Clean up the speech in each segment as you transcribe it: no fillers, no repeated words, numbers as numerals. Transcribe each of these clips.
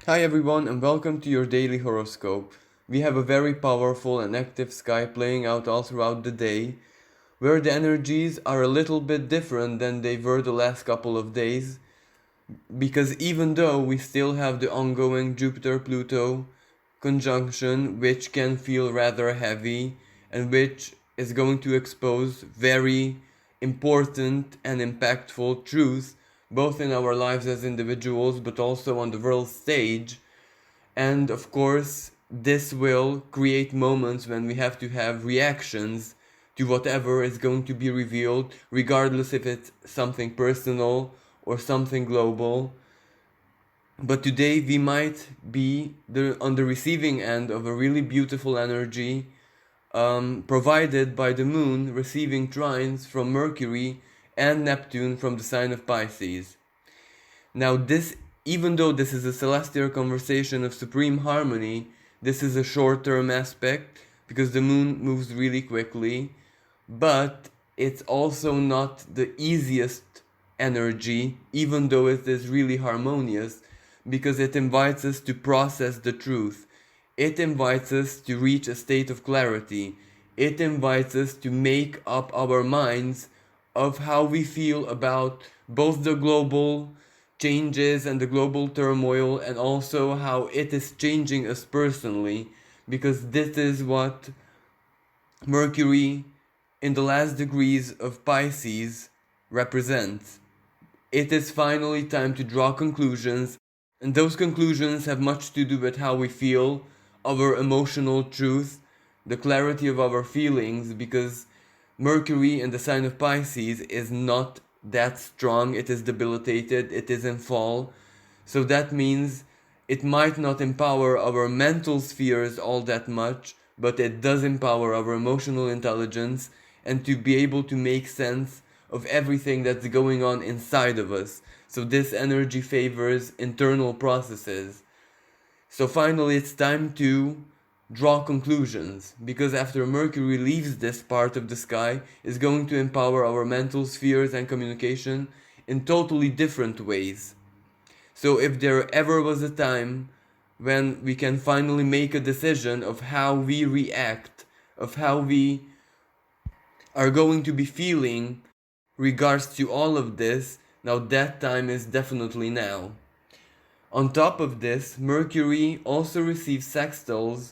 Hi everyone and welcome to your daily horoscope. We have a very powerful and active sky playing out all throughout the day, where the energies are a little bit different than they were the last couple of days, because even though we still have the ongoing Jupiter-Pluto conjunction, which can feel rather heavy and which is going to expose very important and impactful truths, both in our lives as individuals but also on the world stage. And of course, this will create moments when we have to have reactions to whatever is going to be revealed, regardless if it's something personal or something global. But today we might be on the receiving end of a really beautiful energy provided by the moon receiving trines from Mercury and Neptune from the sign of Pisces. Now, even though this is a celestial conversation of supreme harmony, this is a short term aspect because the moon moves really quickly, but it's also not the easiest energy, even though it is really harmonious, because it invites us to process the truth. It invites us to reach a state of clarity. It invites us to make up our minds of how we feel about both the global changes and the global turmoil, and also how it is changing us personally, because this is what Mercury in the last degrees of Pisces represents. It is finally time to draw conclusions, and those conclusions have much to do with how we feel, our emotional truth, the clarity of our feelings, because Mercury in the sign of Pisces is not that strong, it is debilitated, it is in fall. So that means it might not empower our mental spheres all that much, but it does empower our emotional intelligence and to be able to make sense of everything that's going on inside of us. So this energy favors internal processes. So finally, it's time to draw conclusions, because after Mercury leaves this part of the sky, it's going to empower our mental spheres and communication in totally different ways. So if there ever was a time when we can finally make a decision of how we react, of how we are going to be feeling regards to all of this, now that time is definitely now. On top of this, Mercury also receives sextiles,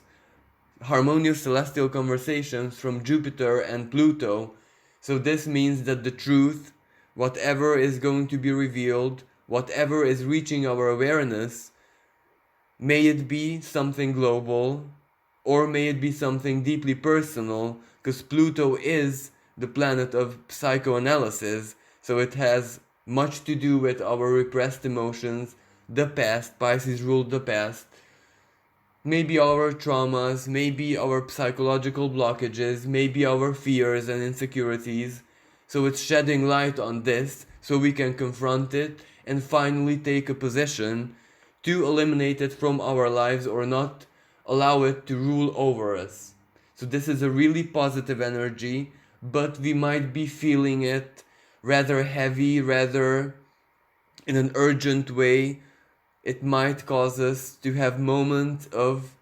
harmonious celestial conversations from Jupiter and Pluto. So this means that the truth, whatever is going to be revealed, whatever is reaching our awareness, may it be something global or may it be something deeply personal, because Pluto is the planet of psychoanalysis, so it has much to do with our repressed emotions, the past. Pisces ruled the past. Maybe our traumas, maybe our psychological blockages, maybe our fears and insecurities. So it's shedding light on this so we can confront it and finally take a position to eliminate it from our lives or not allow it to rule over us. So this is a really positive energy, but we might be feeling it rather heavy, rather in an urgent way. It might cause us to have moments of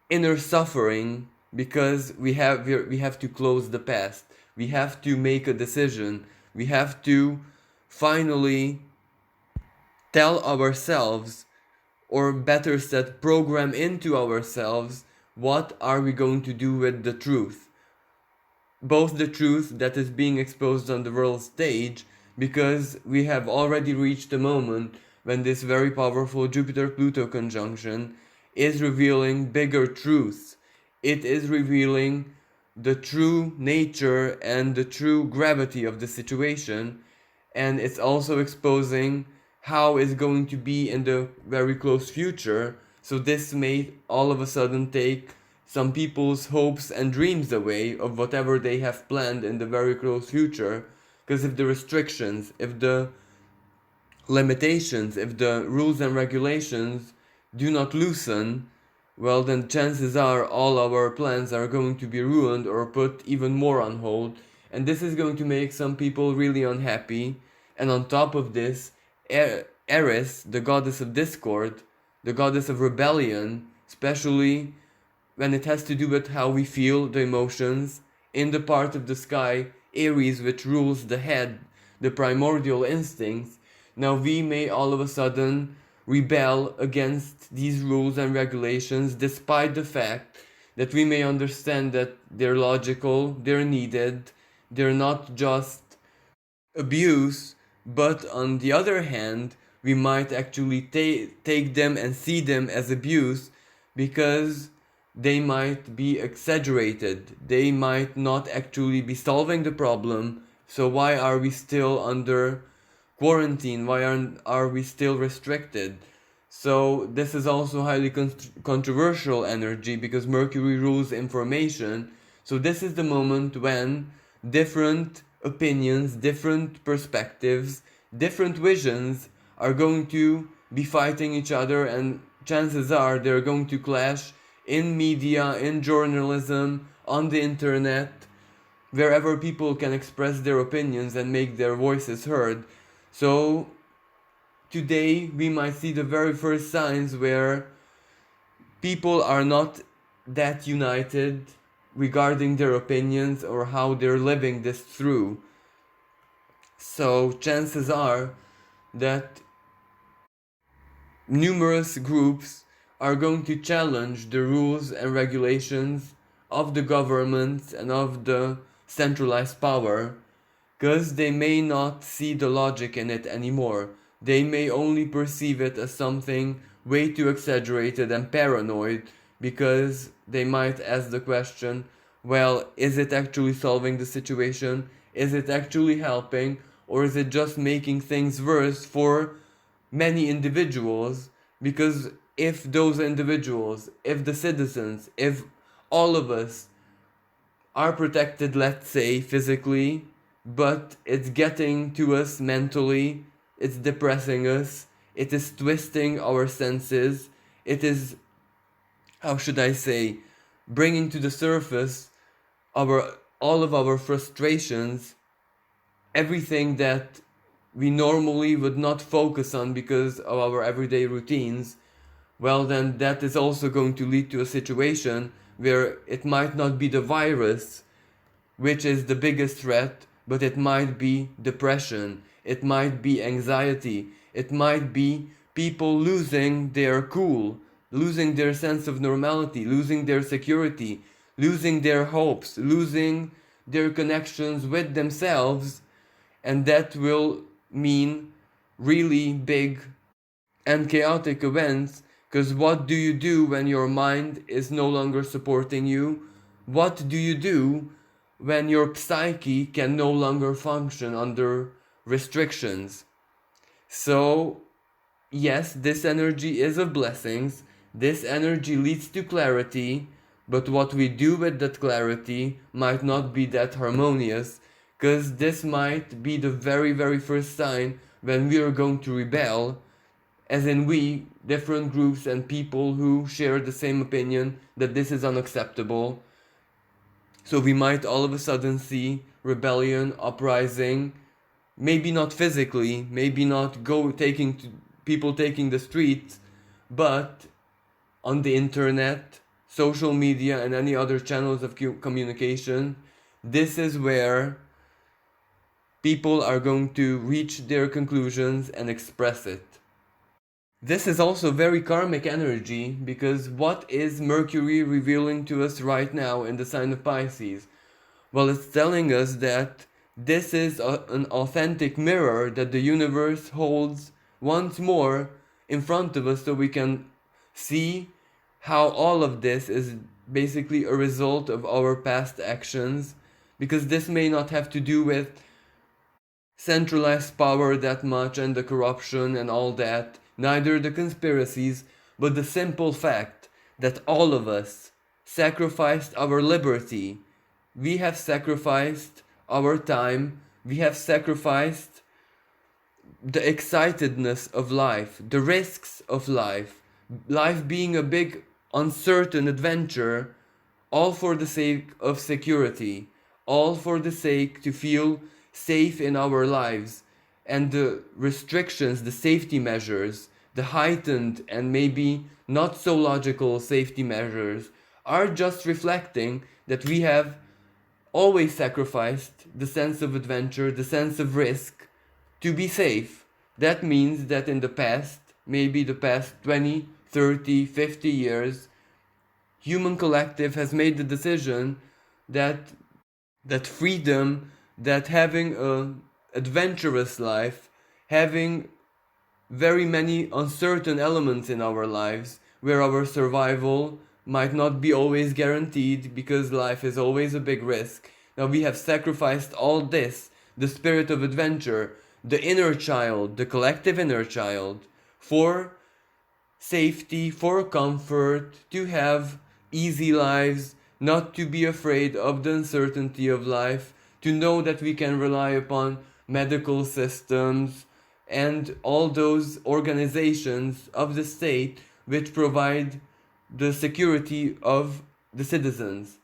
inner suffering because we have to close the past. We have to make a decision. We have to finally tell ourselves, or better said, program into ourselves, what are we going to do with the truth. Both the truth that is being exposed on the world stage, because we have already reached a moment when this very powerful Jupiter-Pluto conjunction is revealing bigger truths. It is revealing the true nature and the true gravity of the situation, and it's also exposing how it's going to be in the very close future. So this may all of a sudden take some people's hopes and dreams away of whatever they have planned in the very close future, because if the restrictions, if the limitations, if the rules and regulations do not loosen, well, then chances are all our plans are going to be ruined or put even more on hold. And this is going to make some people really unhappy. And on top of this, Eris, the goddess of discord, the goddess of rebellion, especially when it has to do with how we feel, the emotions, in the part of the sky, Aries, which rules the head, the primordial instincts. Now we may all of a sudden rebel against these rules and regulations, despite the fact that we may understand that they're logical, they're needed, they're not just abuse, but on the other hand, we might actually take them and see them as abuse because they might be exaggerated. They might not actually be solving the problem. So why are we still under quarantine? Why are we still restricted? So this is also highly controversial energy because Mercury rules information. So this is the moment when different opinions, different perspectives, different visions are going to be fighting each other, and chances are they're going to clash in media, in journalism, on the internet, wherever people can express their opinions and make their voices heard. So today we might see the very first signs where people are not that united regarding their opinions or how they're living this through. So chances are that numerous groups are going to challenge the rules and regulations of the government and of the centralized power, because they may not see the logic in it anymore. They may only perceive it as something way too exaggerated and paranoid, because they might ask the question, well, is it actually solving the situation? Is it actually helping? Or is it just making things worse for many individuals? Because if those individuals, if the citizens, if all of us are protected, let's say physically, but it's getting to us mentally, it's depressing us, it is twisting our senses, it is, how should I say, bringing to the surface all of our frustrations, everything that we normally would not focus on because of our everyday routines. Well, then that is also going to lead to a situation where it might not be the virus which is the biggest threat, but it might be depression, it might be anxiety, it might be people losing their cool, losing their sense of normality, losing their security, losing their hopes, losing their connections with themselves, and that will mean really big and chaotic events. Because what do you do when your mind is no longer supporting you? What do you do when your psyche can no longer function under restrictions? So, yes, this energy is of blessings. This energy leads to clarity, but what we do with that clarity might not be that harmonious, because this might be the very, very first sign when we are going to rebel, as in we, different groups and people who share the same opinion that this is unacceptable. So we might all of a sudden see rebellion, uprising, maybe not physically, maybe not people taking the streets, but on the internet, social media, and any other channels of communication. This is where people are going to reach their conclusions and express it. This is also very karmic energy, because what is Mercury revealing to us right now in the sign of Pisces? Well, it's telling us that this is an authentic mirror that the universe holds once more in front of us, so we can see how all of this is basically a result of our past actions, because this may not have to do with centralized power that much and the corruption and all that, neither the conspiracies, but the simple fact that all of us sacrificed our liberty. We have sacrificed our time, we have sacrificed the excitedness of life, the risks of life, life being a big uncertain adventure, all for the sake of security, all for the sake to feel safe in our lives. And the restrictions, the safety measures, the heightened and maybe not so logical safety measures are just reflecting that we have always sacrificed the sense of adventure, the sense of risk to be safe. That means that in the past, maybe the past 20, 30, 50 years, human collective has made the decision that freedom, that having a adventurous life, having very many uncertain elements in our lives where our survival might not be always guaranteed because life is always a big risk. Now we have sacrificed all this, the spirit of adventure, the inner child, the collective inner child, for safety, for comfort, to have easy lives, not to be afraid of the uncertainty of life, to know that we can rely upon medical systems and all those organizations of the state which provide the security of the citizens.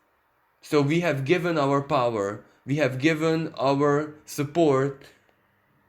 So we have given our power, we have given our support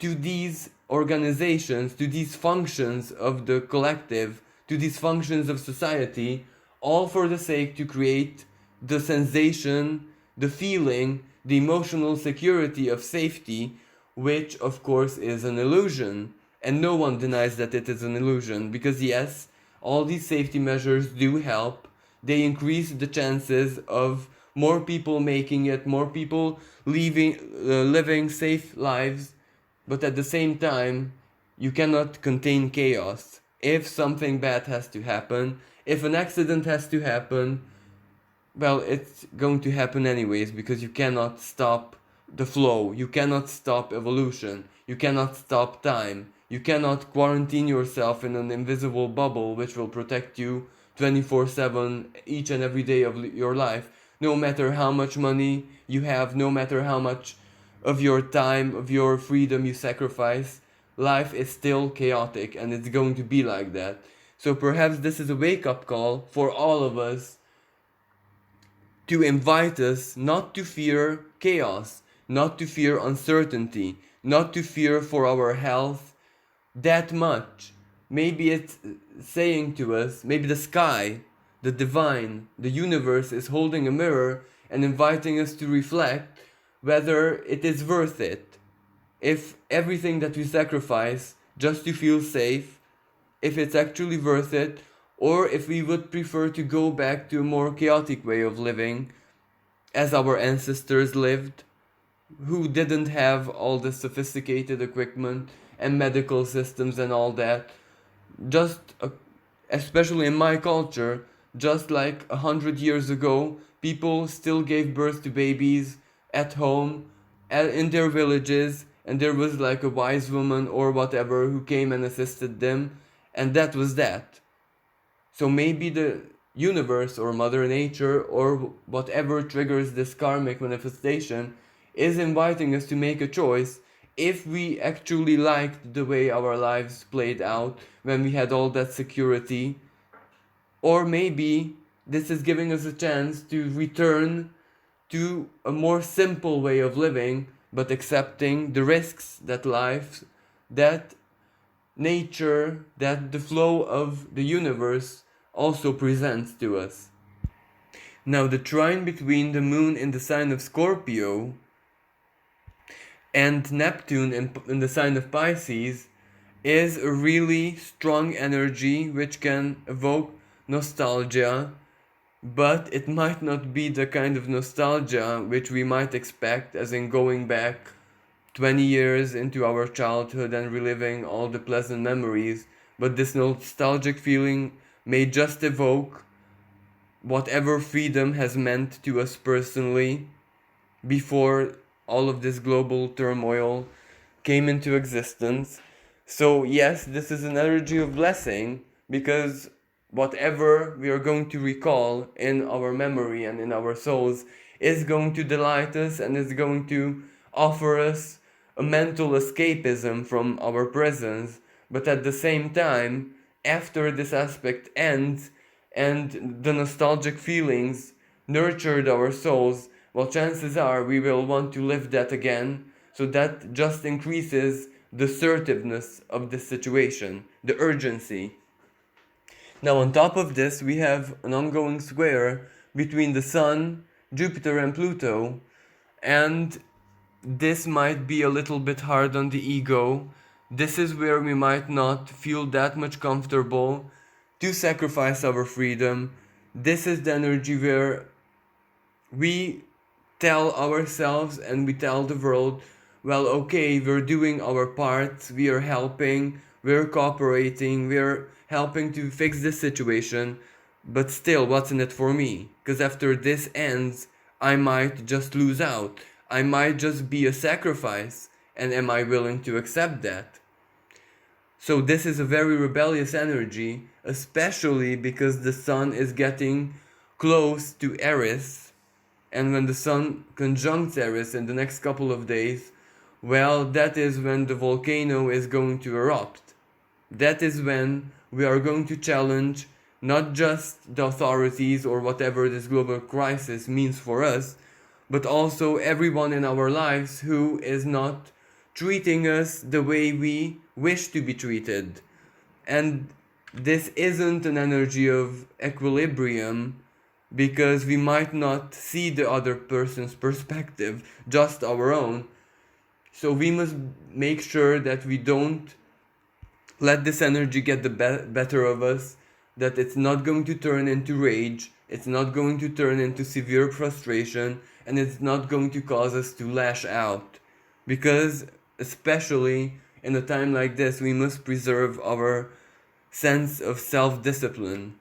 to these organizations, to these functions of the collective, to these functions of society, all for the sake to create the sensation, the feeling, the emotional security of safety, which of course is an illusion. And no one denies that it is an illusion, because yes, all these safety measures do help. They increase the chances of more people making it, more people living safe lives, but at the same time, you cannot contain chaos. If something bad has to happen, if an accident has to happen, well, it's going to happen anyways, because you cannot stop the flow, you cannot stop evolution, you cannot stop time, you cannot quarantine yourself in an invisible bubble which will protect you 24/7 each and every day of your life, no matter how much money you have, no matter how much of your time, of your freedom you sacrifice. Life is still chaotic, and it's going to be like that. So perhaps this is a wake-up call for all of us, to invite us not to fear chaos, not to fear uncertainty, not to fear for our health that much. Maybe it's saying to us, maybe the sky, the divine, the universe is holding a mirror and inviting us to reflect whether it is worth it. If everything that we sacrifice just to feel safe, if it's actually worth it, or if we would prefer to go back to a more chaotic way of living, as our ancestors lived, who didn't have all the sophisticated equipment and medical systems and all that. Just, especially in my culture, just like 100 years ago, people still gave birth to babies at home, in their villages, and there was like a wise woman or whatever who came and assisted them, and that was that. So maybe the universe or Mother Nature or whatever triggers this karmic manifestation is inviting us to make a choice if we actually liked the way our lives played out when we had all that security, or maybe this is giving us a chance to return to a more simple way of living, but accepting the risks that life, that nature, that the flow of the universe also presents to us. Now, the trine between the moon in the sign of Scorpio and Neptune in the sign of Pisces is a really strong energy which can evoke nostalgia, but it might not be the kind of nostalgia which we might expect, as in going back 20 years into our childhood and reliving all the pleasant memories, but this nostalgic feeling may just evoke whatever freedom has meant to us personally before all of this global turmoil came into existence. So yes, this is an energy of blessing, because whatever we are going to recall in our memory and in our souls is going to delight us and is going to offer us a mental escapism from our presence. But at the same time, after this aspect ends and the nostalgic feelings nurtured our souls, well, chances are we will want to live that again. So that just increases the assertiveness of the situation, the urgency. Now, on top of this, we have an ongoing square between the Sun, Jupiter, and Pluto, and this might be a little bit hard on the ego. This is where we might not feel that much comfortable to sacrifice our freedom. This is the energy where we tell ourselves and we tell the world, well, okay, we're doing our part, we are helping, we're cooperating, we're helping to fix this situation, but still, what's in it for me? Because after this ends, I might just lose out. I might just be a sacrifice, and am I willing to accept that? So this is a very rebellious energy, especially because the Sun is getting close to Eris, and when the Sun conjuncts Eris in the next couple of days, well, that is when the volcano is going to erupt. That is when we are going to challenge not just the authorities or whatever this global crisis means for us, but also everyone in our lives who is not treating us the way we wish to be treated. And this isn't an energy of equilibrium, because we might not see the other person's perspective, just our own. So we must make sure that we don't let this energy get the better of us, that it's not going to turn into rage, it's not going to turn into severe frustration, and it's not going to cause us to lash out. Because, especially in a time like this, we must preserve our sense of self-discipline.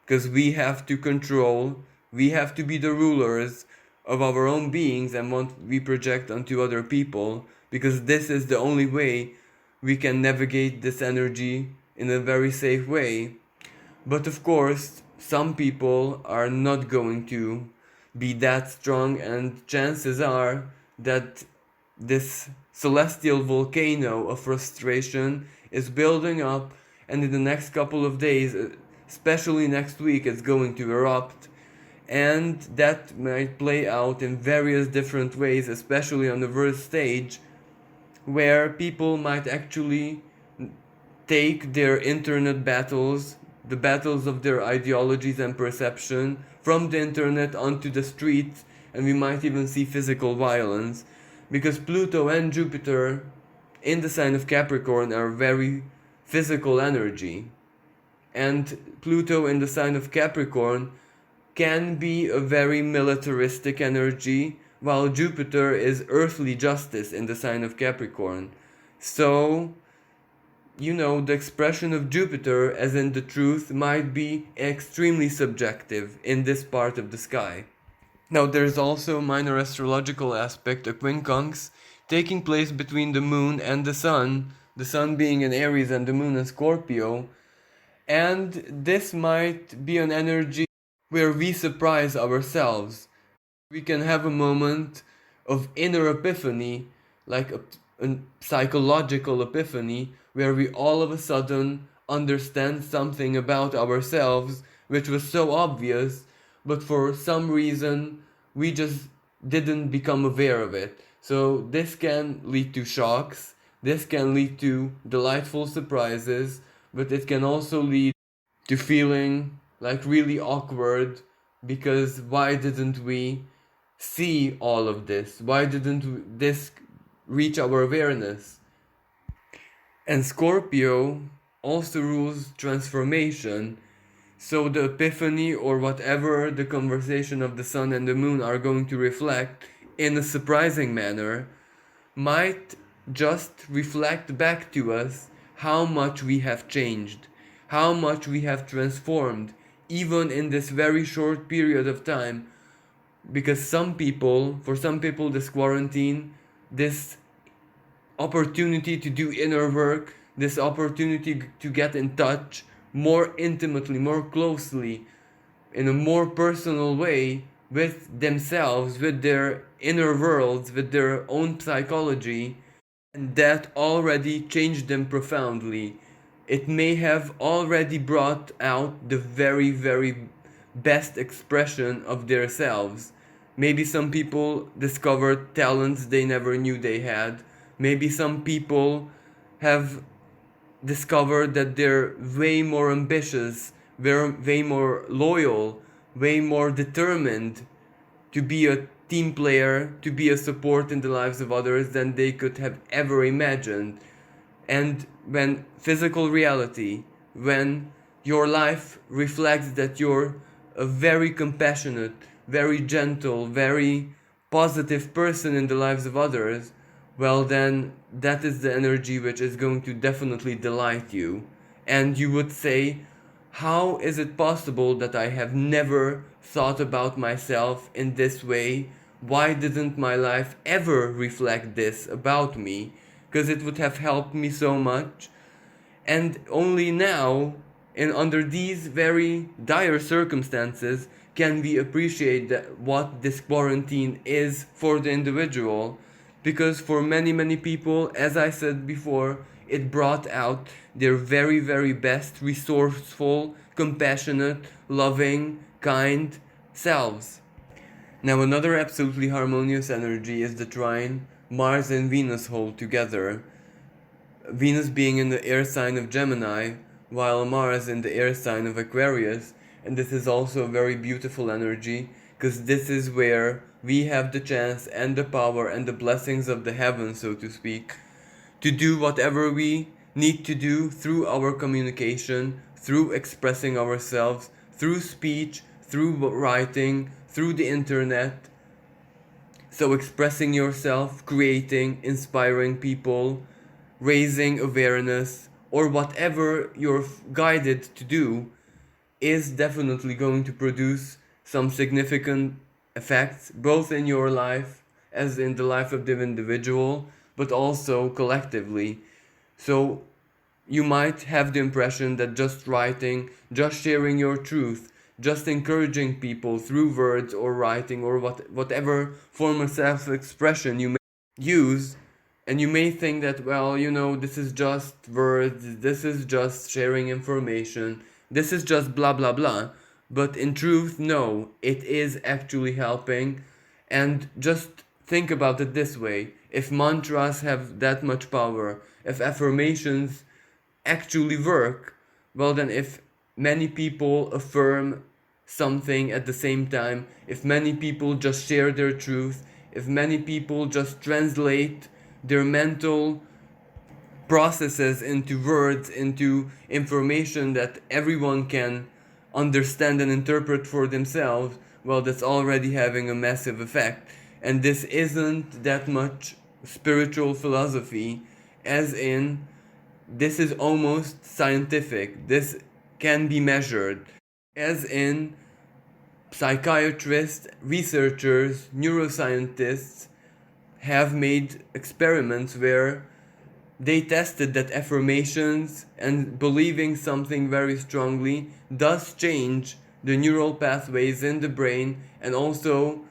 Because we have to control, we have to be the rulers of our own beings and what we project onto other people, because this is the only way we can navigate this energy in a very safe way. But of course, some people are not going to be that strong, and chances are that this celestial volcano of frustration is building up, and in the next couple of days, especially next week, it's going to erupt. And that might play out in various different ways, especially on the world stage, where people might actually take their internet battles, the battles of their ideologies and perception, from the internet onto the streets, and we might even see physical violence, because Pluto and Jupiter in the sign of Capricorn are very physical energy, and Pluto in the sign of Capricorn can be a very militaristic energy, while Jupiter is earthly justice in the sign of Capricorn. So, the expression of Jupiter, as in the truth, might be extremely subjective in this part of the sky. Now, there's also a minor astrological aspect, a quincunx, taking place between the moon and the sun being in Aries and the moon in Scorpio, and this might be an energy where we surprise ourselves. We can have a moment of inner epiphany, like a psychological epiphany, where we all of a sudden understand something about ourselves which was so obvious, but for some reason we just didn't become aware of it. So this can lead to shocks, this can lead to delightful surprises, but it can also lead to feeling like really awkward, because why didn't we see all of this? Why didn't this reach our awareness? And Scorpio also rules transformation, so the epiphany, or whatever the conversation of the sun and the moon are going to reflect in a surprising manner, might just reflect back to us how much we have changed, how much we have transformed, even in this very short period of time. Because for some people, this quarantine, this opportunity to do inner work, this opportunity to get in touch more intimately, more closely, in a more personal way with themselves, with their inner worlds, with their own psychology, and that already changed them profoundly. It may have already brought out the very, very best expression of their selves. Maybe some people discovered talents they never knew they had. Maybe some people have discovered that they're way more ambitious, way more loyal, way more determined to be a team player, to be a support in the lives of others than they could have ever imagined. And when physical reality, when your life reflects that you're a very compassionate, very gentle, very positive person in the lives of others, well, then that is the energy which is going to definitely delight you. And you would say, how is it possible that I have never thought about myself in this way? Why didn't my life ever reflect this about me? Because it would have helped me so much. And only now, in under these very dire circumstances, can we appreciate that what this quarantine is for the individual. Because for many people, as I said before, it brought out their very best, resourceful, compassionate, loving, kind selves. Now, another absolutely harmonious energy is the trine Mars and Venus hold together. Venus being in the air sign of Gemini, while Mars in the air sign of Aquarius. And this is also a very beautiful energy, because this is where we have the chance and the power and the blessings of the heavens, so to speak, to do whatever we need to do through our communication, through expressing ourselves, through speech, through writing, through the internet. So expressing yourself, creating, inspiring people, raising awareness, or whatever you're guided to do, is definitely going to produce some significant effects, both in your life as in the life of the individual, but also collectively. So you might have the impression that just writing, just sharing your truth, just encouraging people through words or writing or whatever form of self-expression you may use, and you may think that, well, this is just words, this is just sharing information, this is just blah blah blah. But in truth, no, it is actually helping. And just think about it this way: if mantras have that much power, if affirmations actually work, well, then if many people affirm something at the same time, if many people just share their truth, if many people just translate their mental processes into words, into information that everyone can understand and interpret for themselves, well, that's already having a massive effect. And this isn't that much spiritual philosophy, as in, this is almost scientific. This can be measured, as in, psychiatrists, researchers, neuroscientists have made experiments where they tested that affirmations and believing something very strongly does change the neural pathways in the brain, and also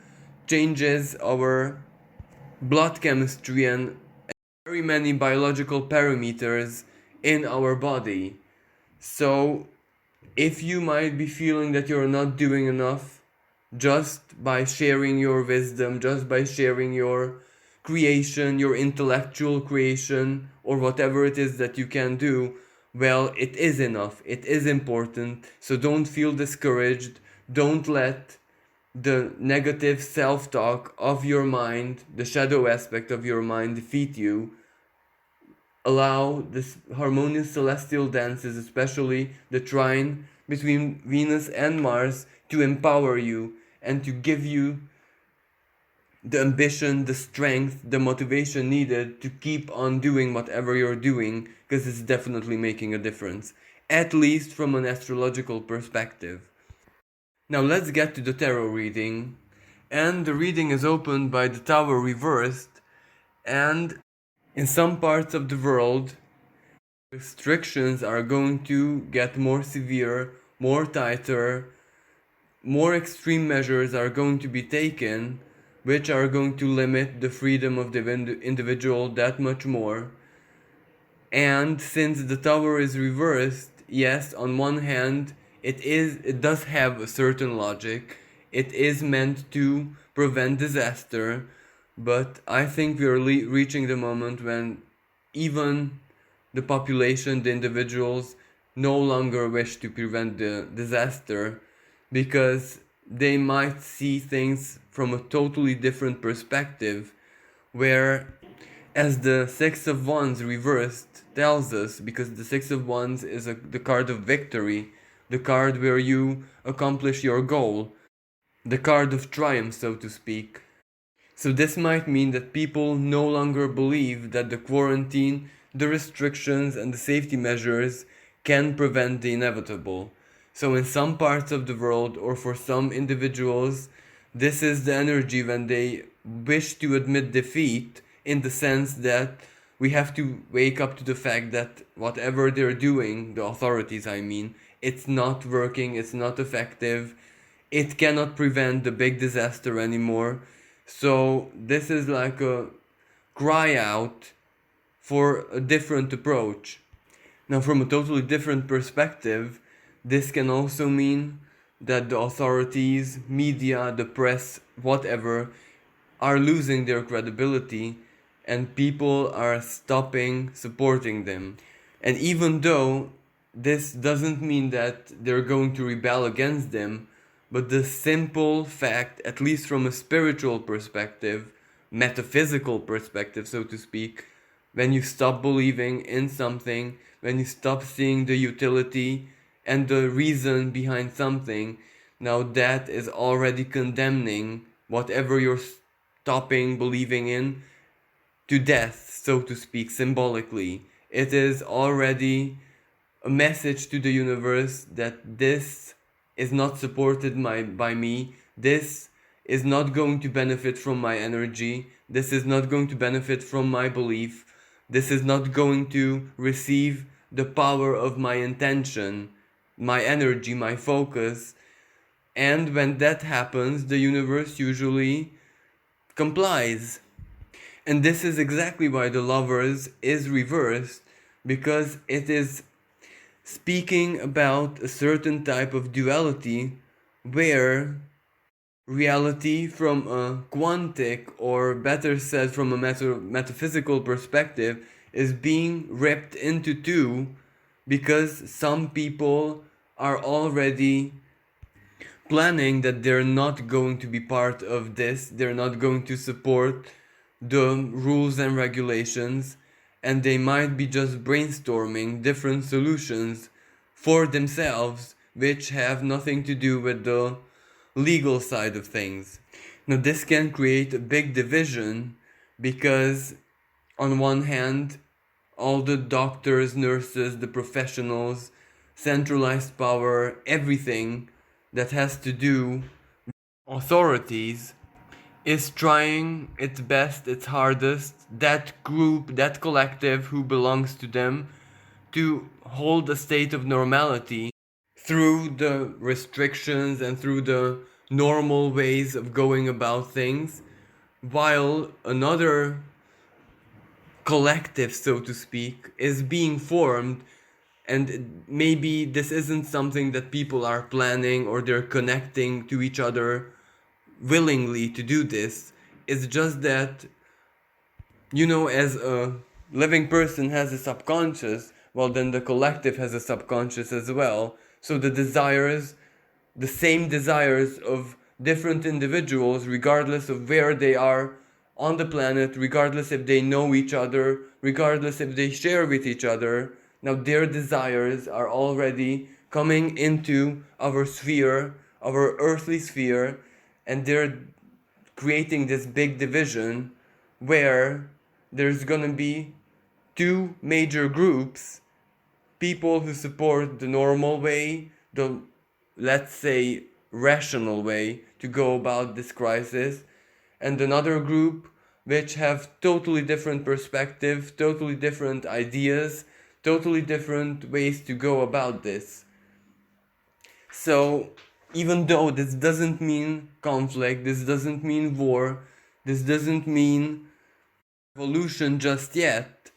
changes our blood chemistry and very many biological parameters in our body. So if you might be feeling that you're not doing enough, just by sharing your wisdom, just by sharing your creation, your intellectual creation, or whatever it is that you can do, well, it is enough. It is important. So don't feel discouraged. Don't let the negative self-talk of your mind, the shadow aspect of your mind, defeat you. Allow this harmonious celestial dances, especially the trine between Venus and Mars, to empower you and to give you the ambition, the strength, the motivation needed to keep on doing whatever you're doing, because it's definitely making a difference, at least from an astrological perspective. Now let's get to the tarot reading. And the reading is opened by the Tower reversed, and in some parts of the world, restrictions are going to get more severe, more tighter, more extreme measures are going to be taken, which are going to limit the freedom of the individual that much more. And since the Tower is reversed, yes, on one hand, it does have a certain logic. It is meant to prevent disaster, But I think we are reaching the moment when even the population, the individuals, no longer wish to prevent the disaster because they might see things from a totally different perspective. Where, as the Six of Wands reversed tells us, because the Six of Wands is the card of victory, the card where you accomplish your goal, the card of triumph, so to speak. So this might mean that people no longer believe that the quarantine, the restrictions, and the safety measures can prevent the inevitable. So in some parts of the world, or for some individuals, this is the energy when they wish to admit defeat, in the sense that we have to wake up to the fact that whatever they're doing, the authorities I mean, it's not working, it's not effective, it cannot prevent the big disaster anymore. So this is like a cry out for a different approach. Now, from a totally different perspective, this can also mean that the authorities, media, the press, whatever, are losing their credibility and people are stopping supporting them. And even though this doesn't mean that they're going to rebel against them, but the simple fact, at least from a spiritual perspective, metaphysical perspective, so to speak, when you stop believing in something, when you stop seeing the utility and the reason behind something, now that is already condemning whatever you're stopping believing in to death, so to speak, symbolically. It is already a message to the universe that this is not supported by me, this is not going to benefit from my energy, this is not going to benefit from my belief, this is not going to receive the power of my intention, my energy, my focus. And when that happens, the universe usually complies. And this is exactly why the Lovers is reversed, because it is speaking about a certain type of duality where reality from a quantic, or better said from a metaphysical perspective, is being ripped into two because some people are already planning that they're not going to be part of this, they're not going to support the rules and regulations, and they might be just brainstorming different solutions for themselves which have nothing to do with the legal side of things. Now, this can create a big division because, on one hand, all the doctors, nurses, the professionals, centralized power, everything that has to do with authorities is trying its best, its hardest, that group, that collective who belongs to them, to hold a state of normality through the restrictions and through the normal ways of going about things, while another collective, so to speak, is being formed. And maybe this isn't something that people are planning or they're connecting to each other willingly to do this. It's just that, as a living person has a subconscious, well, then the collective has a subconscious as well. So the same desires of different individuals, regardless of where they are on the planet, regardless if they know each other, regardless if they share with each other, now their desires are already coming into our sphere, our earthly sphere, and they're creating this big division where there's gonna be two major groups: people who support the normal way, the, let's say, rational way to go about this crisis, and another group which have totally different perspective, totally different ideas, totally different ways to go about this. So, even though this doesn't mean conflict, this doesn't mean war, this doesn't mean revolution just yet,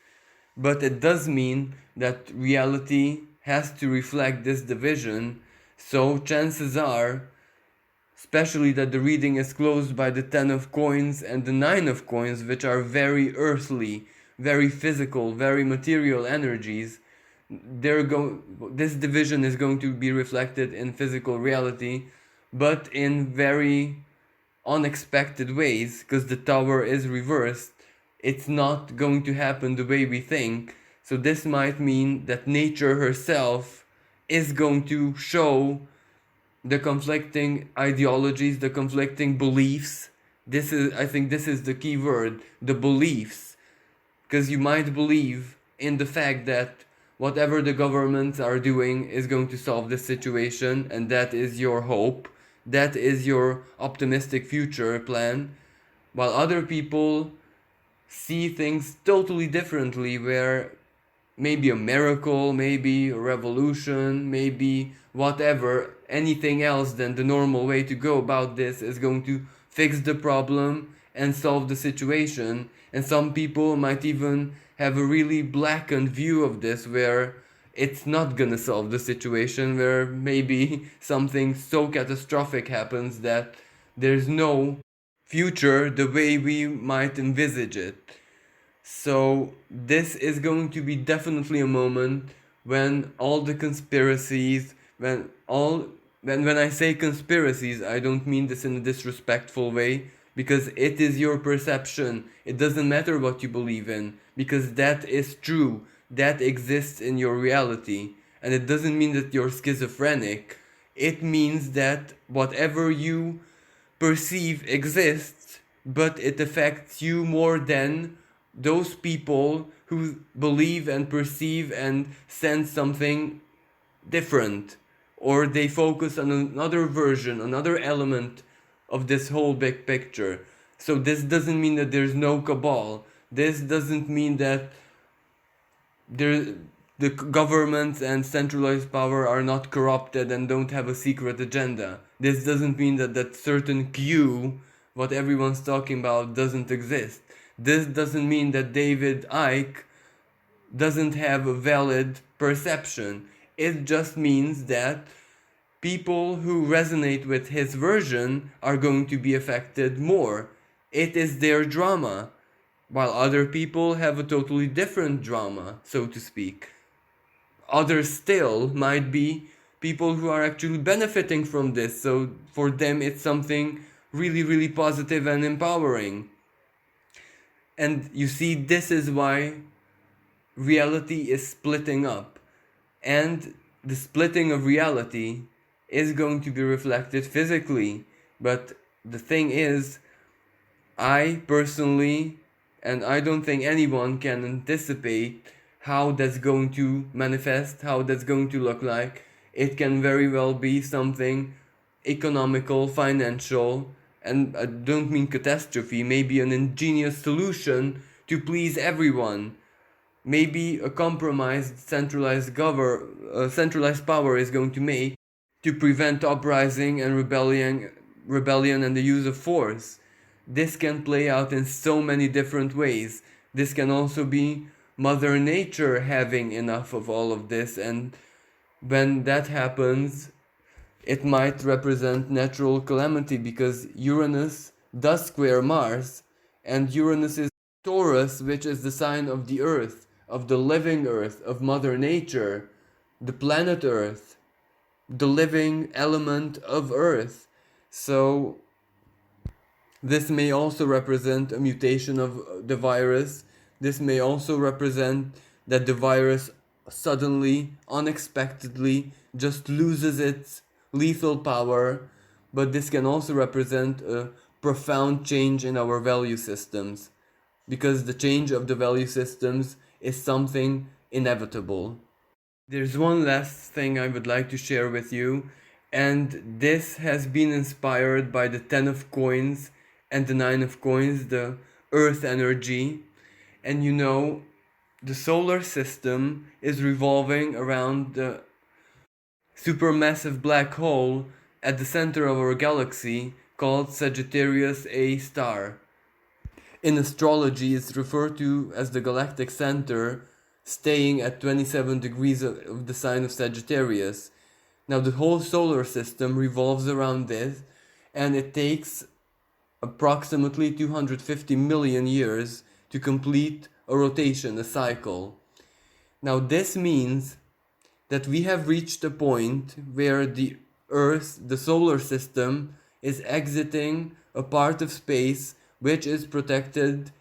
but it does mean that reality has to reflect this division. So chances are especially that the reading is closed by the 10 of coins and the 9 of coins, which are very earthly, very physical, very material energies. This division is going to be reflected in physical reality, but in very unexpected ways, because the tower is reversed. It's not going to happen the way we think. So this might mean that nature herself is going to show the conflicting ideologies, the conflicting beliefs. I think this is the key word, the beliefs. Because you might believe in the fact that whatever the governments are doing is going to solve this situation, and that is your hope, that is your optimistic future plan, while other people see things totally differently, where maybe a miracle, maybe a revolution, maybe whatever, anything else than the normal way to go about this is going to fix the problem and solve the situation. And some people might even have a really blackened view of this, where it's not gonna solve the situation, where maybe something so catastrophic happens that there's no future the way we might envisage it. So this is going to be definitely a moment when all the conspiracies, when I say conspiracies, I don't mean this in a disrespectful way, because it is your perception. It doesn't matter what you believe in, because that is true. That exists in your reality. And it doesn't mean that you're schizophrenic. It means that whatever you perceive exists, but it affects you more than those people who believe and perceive and sense something different, or they focus on another version, another element of this whole big picture. So this doesn't mean that there's no cabal. This doesn't mean that the government and centralized power are not corrupted and don't have a secret agenda. This doesn't mean that that certain Q, what everyone's talking about, doesn't exist. This doesn't mean that David Icke doesn't have a valid perception. It just means that people who resonate with his version are going to be affected more. It is their drama, while other people have a totally different drama, so to speak. Others still might be people who are actually benefiting from this, so for them it's something really, really positive and empowering. And you see, this is why reality is splitting up. And the splitting of reality is going to be reflected physically. But the thing is, I personally, and I don't think anyone can anticipate how that's going to manifest, how that's going to look like. It can very well be something economical, financial, and I don't mean catastrophe, maybe an ingenious solution to please everyone. Maybe a compromised centralized power is going to make to prevent uprising and rebellion and the use of force. This can play out in so many different ways. This can also be Mother Nature having enough of all of this, and when that happens, it might represent natural calamity, because Uranus does square Mars, and Uranus is Taurus, which is the sign of the Earth, of the living Earth, of Mother Nature, the planet Earth, the living element of Earth. So this may also represent a mutation of the virus. This may also represent that the virus suddenly, unexpectedly, just loses its lethal power. But this can also represent a profound change in our value systems, because the change of the value systems is something inevitable. There's one last thing I would like to share with you, and this has been inspired by the 10 of coins and the 9 of coins, the earth energy. And you know, the solar system is revolving around the supermassive black hole at the center of our galaxy called Sagittarius A star. In astrology, it's referred to as the galactic center, staying at 27 degrees of the sign of Sagittarius. Now, the whole solar system revolves around this, and it takes approximately 250 million years to complete a rotation, a cycle. Now, this means that we have reached a point where the Earth, the solar system, is exiting a part of space which is protected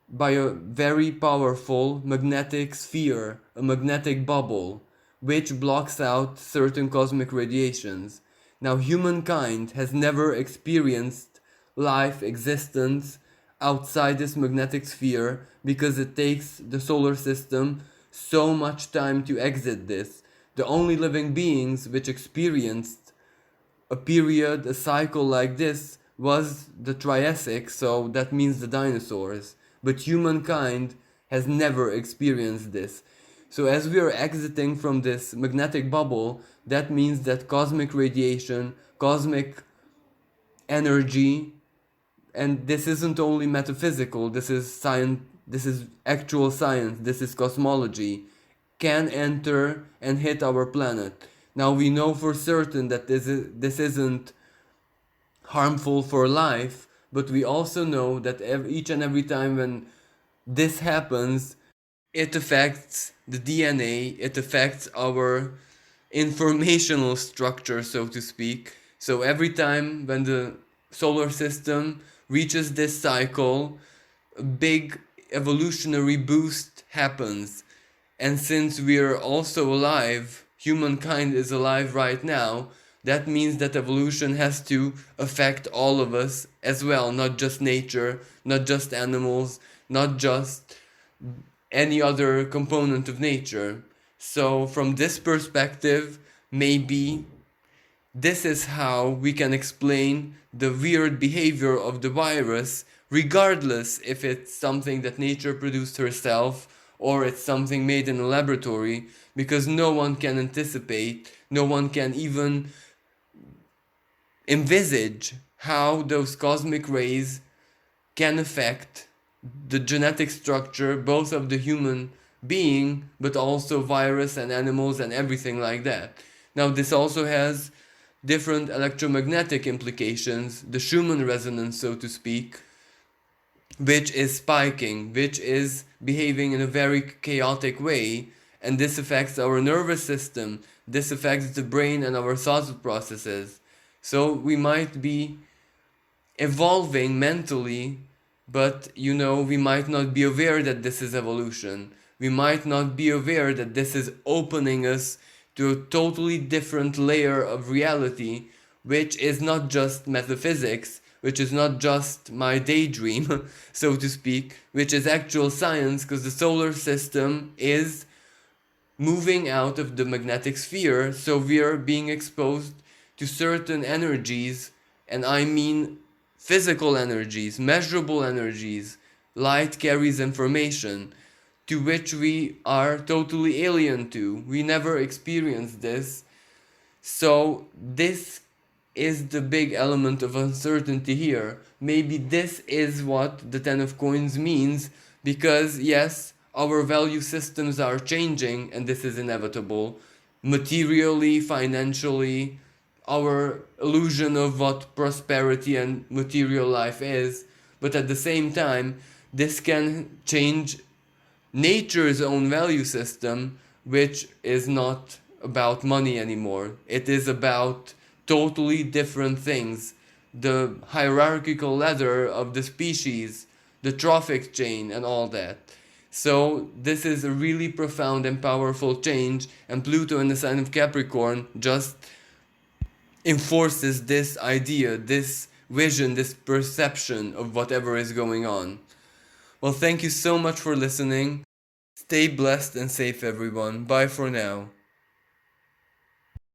by a very powerful magnetic sphere, a magnetic bubble, which blocks out certain cosmic radiations. Now, humankind has never experienced life, existence outside this magnetic sphere because it takes the solar system so much time to exit this. The only living beings which experienced a period, a cycle like this was the Triassic, so that means the dinosaurs. But humankind has never experienced this. So as we are exiting from this magnetic bubble, that means that cosmic radiation, cosmic energy, and this isn't only metaphysical, this is science, this is actual science, this is cosmology, can enter and hit our planet. Now we know for certain that this isn't harmful for life, but we also know that each and every time when this happens, it affects the DNA, it affects our informational structure, so to speak. So every time when the solar system reaches this cycle, a big evolutionary boost happens. And since we are also alive, humankind is alive right now, that means that evolution has to affect all of us as well, not just nature, not just animals, not just any other component of nature. So from this perspective, maybe this is how we can explain the weird behavior of the virus, regardless if it's something that nature produced herself or it's something made in a laboratory, because no one can anticipate, no one can even envisage how those cosmic rays can affect the genetic structure both of the human being but also virus and animals and everything like that. Now this also has different electromagnetic implications, the Schumann resonance, so to speak, which is spiking, which is behaving in a very chaotic way, and this affects our nervous system, this affects the brain and our thought processes. So we might be evolving mentally, but we might not be aware that this is evolution. We might not be aware that this is opening us to a totally different layer of reality, which is not just metaphysics, which is not just my daydream, so to speak, which is actual science, because the solar system is moving out of the magnetic sphere, so we are being exposed to certain energies, and I mean physical energies, measurable energies. Light carries information to which we are totally alien to. We never experienced this. So this is the big element of uncertainty here. Maybe this is what the Ten of Coins means, because yes, our value systems are changing and this is inevitable. Materially, financially, our illusion of what prosperity and material life is, but at the same time, this can change nature's own value system, which is not about money anymore. It is about totally different things. The hierarchical ladder of the species, the trophic chain, and all that. So this is a really profound and powerful change, and Pluto in the sign of Capricorn just enforces this idea, this vision, this perception of whatever is going on. Well, thank you so much for listening. Stay blessed and safe, everyone. Bye for now.